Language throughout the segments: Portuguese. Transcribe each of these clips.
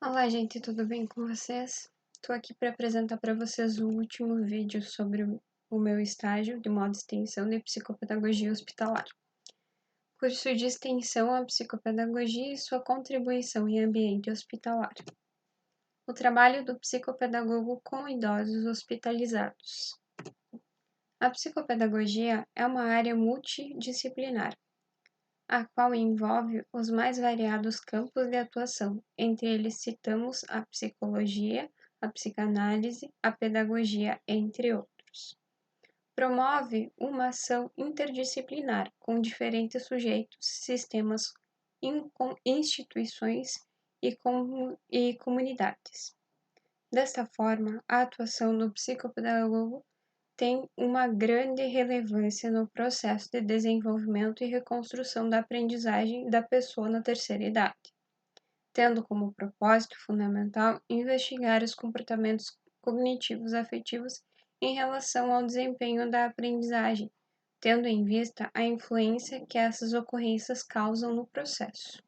Olá, gente, tudo bem com vocês? Estou aqui para apresentar para vocês o último vídeo sobre o meu estágio de modo extensão de psicopedagogia hospitalar. Curso de extensão à psicopedagogia e sua contribuição em ambiente hospitalar. O trabalho do psicopedagogo com idosos hospitalizados. A psicopedagogia é uma área multidisciplinar, a qual envolve os mais variados campos de atuação. Entre eles citamos a psicologia, a psicanálise, a pedagogia, entre outros. Promove uma ação interdisciplinar com diferentes sujeitos, sistemas, instituições e comunidades. Desta forma, a atuação do psicopedagogo tem uma grande relevância no processo de desenvolvimento e reconstrução da aprendizagem da pessoa na terceira idade, tendo como propósito fundamental investigar os comportamentos cognitivos afetivos em relação ao desempenho da aprendizagem, tendo em vista a influência que essas ocorrências causam no processo.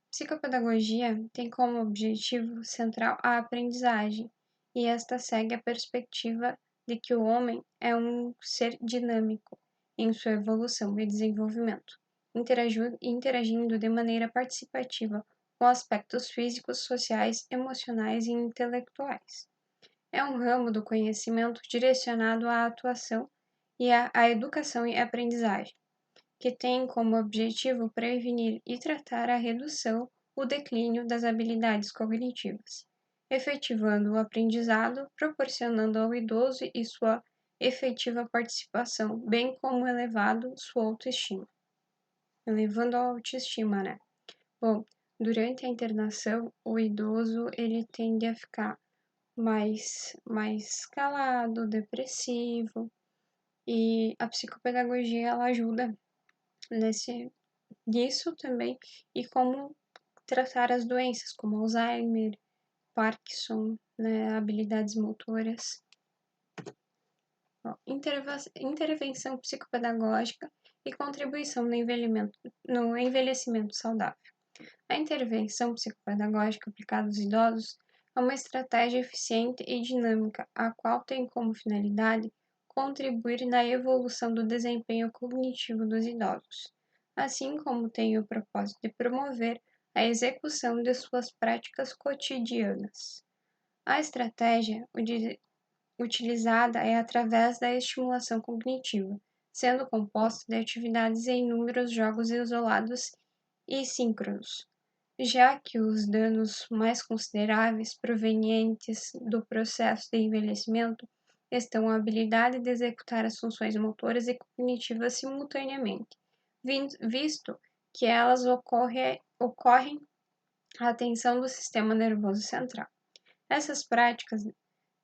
Psicopedagogia tem como objetivo central a aprendizagem, e esta segue a perspectiva de que o homem é um ser dinâmico em sua evolução e desenvolvimento, interagindo de maneira participativa com aspectos físicos, sociais, emocionais e intelectuais. É um ramo do conhecimento direcionado à atuação e à educação e aprendizagem, que tem como objetivo prevenir e tratar a redução, o declínio das habilidades cognitivas, efetivando o aprendizado, proporcionando ao idoso e sua efetiva participação, bem como elevando sua autoestima. Elevando a autoestima, né? Bom, durante a internação, o idoso ele tende a ficar mais calado, depressivo, e a psicopedagogia ela ajuda nisso também, e como tratar as doenças como Alzheimer, Parkinson, né, habilidades motoras. Bom, intervenção psicopedagógica e contribuição no envelhecimento saudável. A intervenção psicopedagógica aplicada aos idosos é uma estratégia eficiente e dinâmica, a qual tem como finalidade contribuir na evolução do desempenho cognitivo dos idosos, assim como tem o propósito de promover a execução de suas práticas cotidianas. A estratégia utilizada é através da estimulação cognitiva, sendo composta de atividades em inúmeros jogos isolados e síncronos, já que os danos mais consideráveis provenientes do processo de envelhecimento estão a habilidade de executar as funções motoras e cognitivas simultaneamente, visto que elas ocorrem a atenção do sistema nervoso central. Essas práticas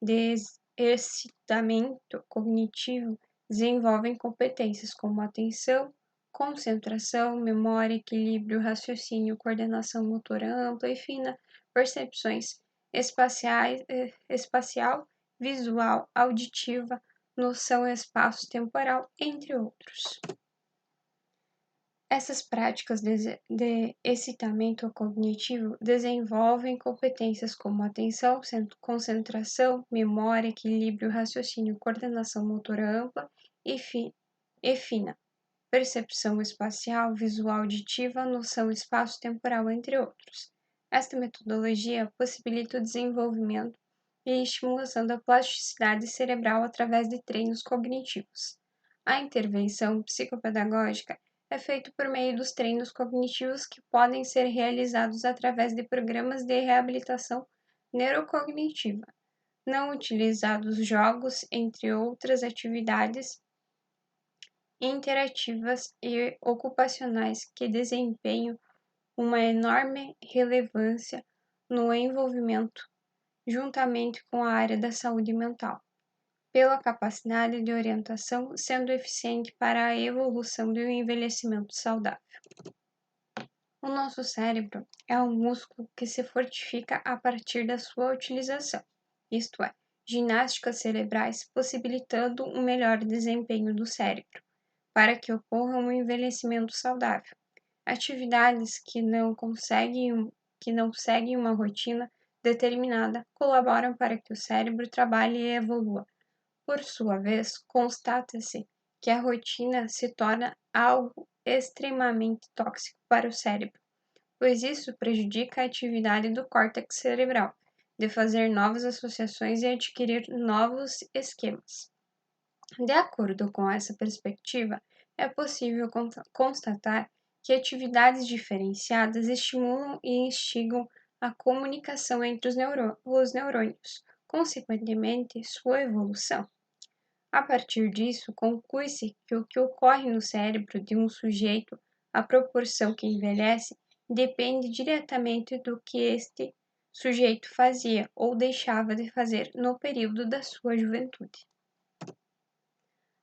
de exercitamento cognitivo desenvolvem competências como atenção, concentração, memória, equilíbrio, raciocínio, coordenação motora ampla e fina, percepções espacial, visual, auditiva, noção espaço-temporal, entre outros. Essas práticas de excitamento cognitivo desenvolvem competências como atenção, concentração, memória, equilíbrio, raciocínio, coordenação motora ampla e fina, percepção espacial, visual, auditiva, noção espaço-temporal, entre outros. Esta metodologia possibilita o desenvolvimento e estimulação da plasticidade cerebral através de treinos cognitivos. A intervenção psicopedagógica é feito por meio dos treinos cognitivos que podem ser realizados através de programas de reabilitação neurocognitiva, não utilizados jogos, entre outras atividades interativas e ocupacionais que desempenham uma enorme relevância no envolvimento, juntamente com a área da saúde mental, pela capacidade de orientação, sendo eficiente para a evolução do envelhecimento saudável. O nosso cérebro é um músculo que se fortifica a partir da sua utilização, isto é, ginásticas cerebrais possibilitando um melhor desempenho do cérebro, para que ocorra um envelhecimento saudável. Atividades que não seguem uma rotina determinada colaboram para que o cérebro trabalhe e evolua. Por sua vez, constata-se que a rotina se torna algo extremamente tóxico para o cérebro, pois isso prejudica a atividade do córtex cerebral, de fazer novas associações e adquirir novos esquemas. De acordo com essa perspectiva, é possível constatar que atividades diferenciadas estimulam e instigam a comunicação entre os neurônios, consequentemente, sua evolução. A partir disso, conclui-se que o que ocorre no cérebro de um sujeito à proporção que envelhece depende diretamente do que este sujeito fazia ou deixava de fazer no período da sua juventude.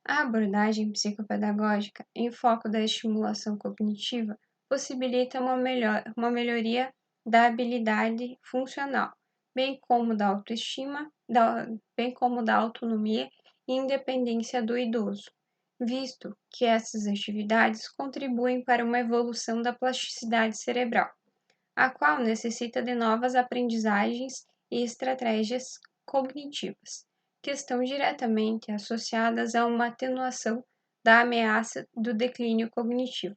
A abordagem psicopedagógica em foco da estimulação cognitiva possibilita uma melhoria da habilidade funcional, bem como da autoestima, bem como da autonomia e independência do idoso, visto que essas atividades contribuem para uma evolução da plasticidade cerebral, a qual necessita de novas aprendizagens e estratégias cognitivas, que estão diretamente associadas a uma atenuação da ameaça do declínio cognitivo,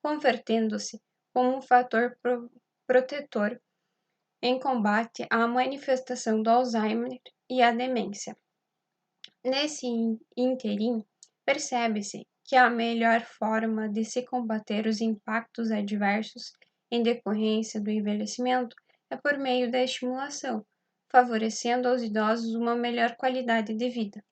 convertendo-se como um fator protetor em combate à manifestação do Alzheimer e à demência. Nesse ínterim, percebe-se que a melhor forma de se combater os impactos adversos em decorrência do envelhecimento é por meio da estimulação, favorecendo aos idosos uma melhor qualidade de vida.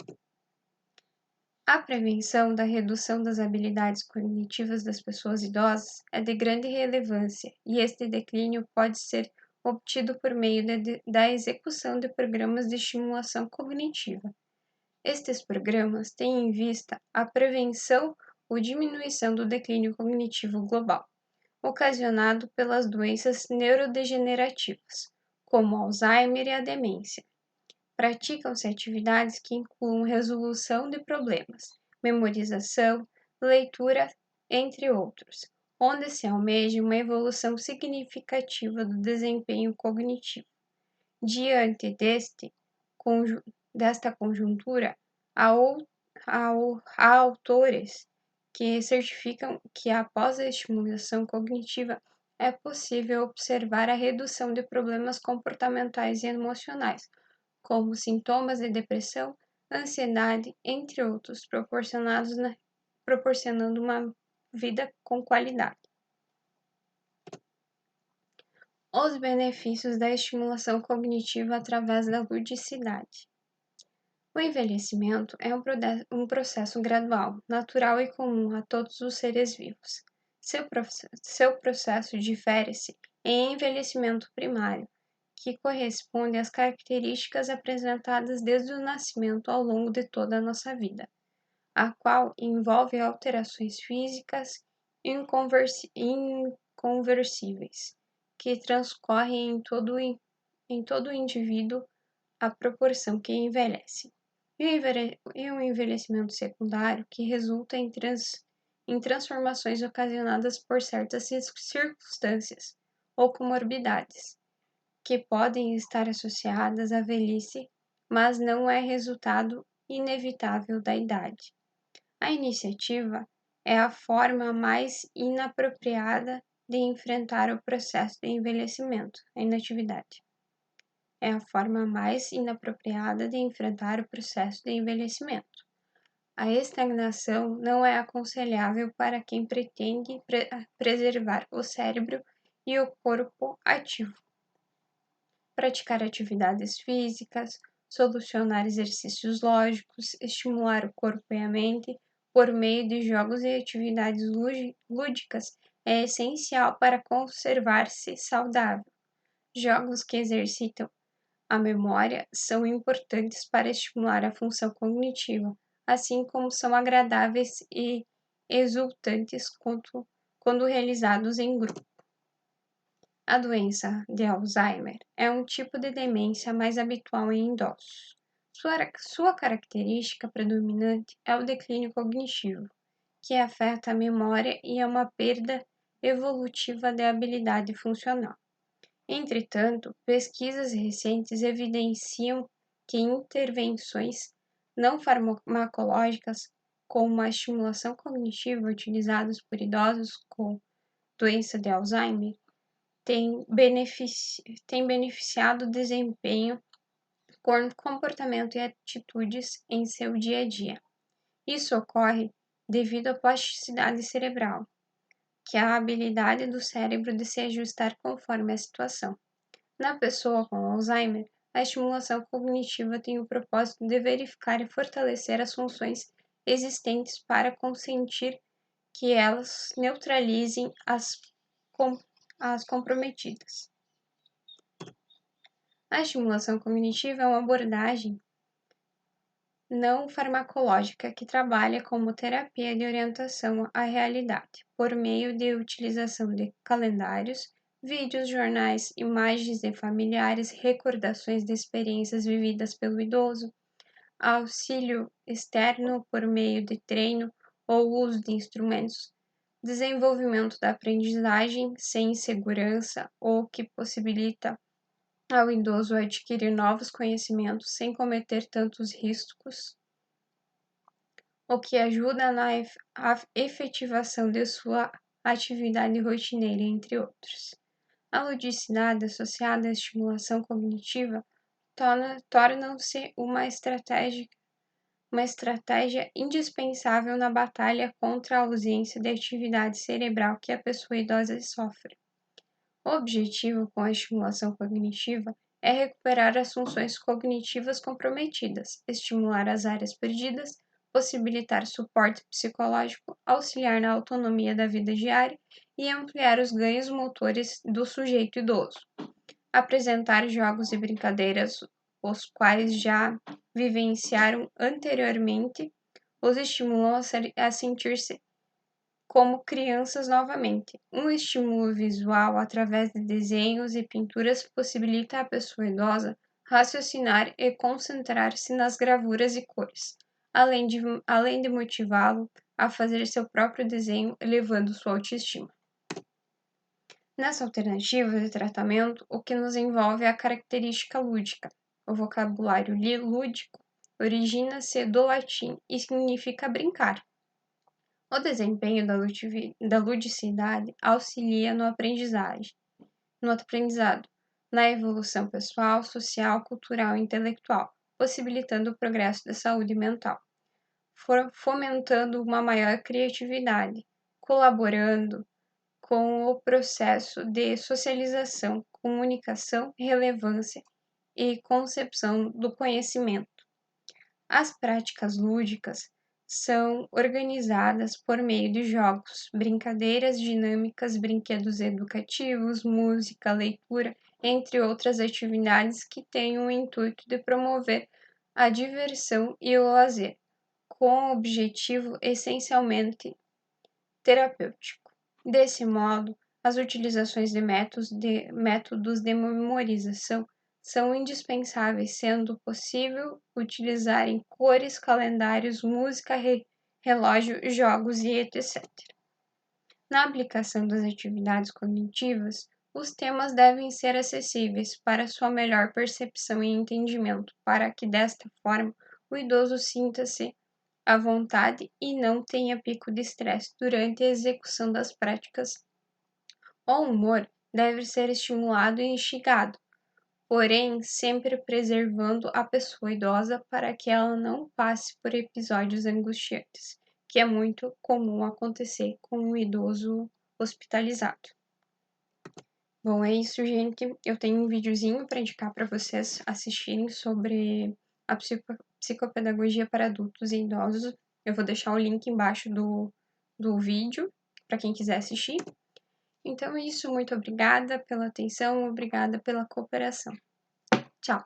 A prevenção da redução das habilidades cognitivas das pessoas idosas é de grande relevância e este declínio pode ser obtido por meio da execução de programas de estimulação cognitiva. Estes programas têm em vista a prevenção ou diminuição do declínio cognitivo global, ocasionado pelas doenças neurodegenerativas, como Alzheimer e a demência. Praticam-se atividades que incluam resolução de problemas, memorização, leitura, entre outros, onde se almeja uma evolução significativa do desempenho cognitivo. Diante desta conjuntura, há autores que certificam que após a estimulação cognitiva é possível observar a redução de problemas comportamentais e emocionais, como sintomas de depressão, ansiedade, entre outros, proporcionando uma vida com qualidade. Os benefícios da estimulação cognitiva através da ludicidade. O envelhecimento é um processo gradual, natural e comum a todos os seres vivos. Seu processo difere-se em envelhecimento primário, que corresponde às características apresentadas desde o nascimento ao longo de toda a nossa vida, a qual envolve alterações físicas inconversíveis, que transcorrem em todo o indivíduo à proporção que envelhece, e o envelhecimento secundário, que resulta em transformações ocasionadas por certas circunstâncias ou comorbidades, que podem estar associadas à velhice, mas não é resultado inevitável da idade. A iniciativa é a forma mais inapropriada de enfrentar o processo de envelhecimento, a inatividade. É a forma mais inapropriada de enfrentar o processo de envelhecimento. A estagnação não é aconselhável para quem pretende preservar o cérebro e o corpo ativo. Praticar atividades físicas, solucionar exercícios lógicos, estimular o corpo e a mente por meio de jogos e atividades lúdicas é essencial para conservar-se saudável. Jogos que exercitam a memória são importantes para estimular a função cognitiva, assim como são agradáveis e exultantes quando realizados em grupo. A doença de Alzheimer é um tipo de demência mais habitual em idosos. Sua característica predominante é o declínio cognitivo, que afeta a memória e é uma perda evolutiva de habilidade funcional. Entretanto, pesquisas recentes evidenciam que intervenções não farmacológicas, como a estimulação cognitiva utilizadas por idosos com doença de Alzheimer, têm beneficiado o desempenho, comportamento e atitudes em seu dia a dia. Isso ocorre devido à plasticidade cerebral, que é a habilidade do cérebro de se ajustar conforme a situação. Na pessoa com Alzheimer, a estimulação cognitiva tem o propósito de verificar e fortalecer as funções existentes para consentir que elas neutralizem as comprometidas. A estimulação cognitiva é uma abordagem não farmacológica que trabalha como terapia de orientação à realidade, por meio de utilização de calendários, vídeos, jornais, imagens de familiares, recordações de experiências vividas pelo idoso, auxílio externo por meio de treino ou uso de instrumentos, desenvolvimento da aprendizagem sem insegurança ou que possibilita ao idoso adquirir novos conhecimentos sem cometer tantos riscos, o que ajuda na efetivação de sua atividade rotineira, entre outros. A ludicidade associada à estimulação cognitiva torna-se uma estratégia indispensável na batalha contra a ausência de atividade cerebral que a pessoa idosa sofre. O objetivo com a estimulação cognitiva é recuperar as funções cognitivas comprometidas, estimular as áreas perdidas, possibilitar suporte psicológico, auxiliar na autonomia da vida diária e ampliar os ganhos motores do sujeito idoso. Apresentar jogos e brincadeiras os quais já vivenciaram anteriormente os estimulam a sentir-se como crianças novamente. Um estímulo visual através de desenhos e pinturas possibilita à pessoa idosa raciocinar e concentrar-se nas gravuras e cores, além de motivá-lo a fazer seu próprio desenho, elevando sua autoestima. Nessa alternativa de tratamento, o que nos envolve é a característica lúdica. O vocabulário lúdico origina-se do latim e significa brincar. O desempenho da ludicidade auxilia no aprendizado, na evolução pessoal, social, cultural e intelectual, possibilitando o progresso da saúde mental, fomentando uma maior criatividade, colaborando com o processo de socialização, comunicação, relevância e concepção do conhecimento. As práticas lúdicas são organizadas por meio de jogos, brincadeiras dinâmicas, brinquedos educativos, música, leitura, entre outras atividades que têm o intuito de promover a diversão e o lazer, com objetivo essencialmente terapêutico. Desse modo, as utilizações de métodos de memorização são indispensáveis, sendo possível utilizar em cores, calendários, música, relógio, jogos e etc. Na aplicação das atividades cognitivas, os temas devem ser acessíveis para sua melhor percepção e entendimento, para que desta forma o idoso sinta-se à vontade e não tenha pico de estresse durante a execução das práticas. O humor deve ser estimulado e instigado, porém sempre preservando a pessoa idosa para que ela não passe por episódios angustiantes, que é muito comum acontecer com um idoso hospitalizado. Bom, é isso, gente. Eu tenho um videozinho para indicar para vocês assistirem sobre a psicopedagogia para adultos e idosos. Eu vou deixar o link embaixo do vídeo para quem quiser assistir. Então é isso, muito obrigada pela atenção, obrigada pela cooperação. Tchau!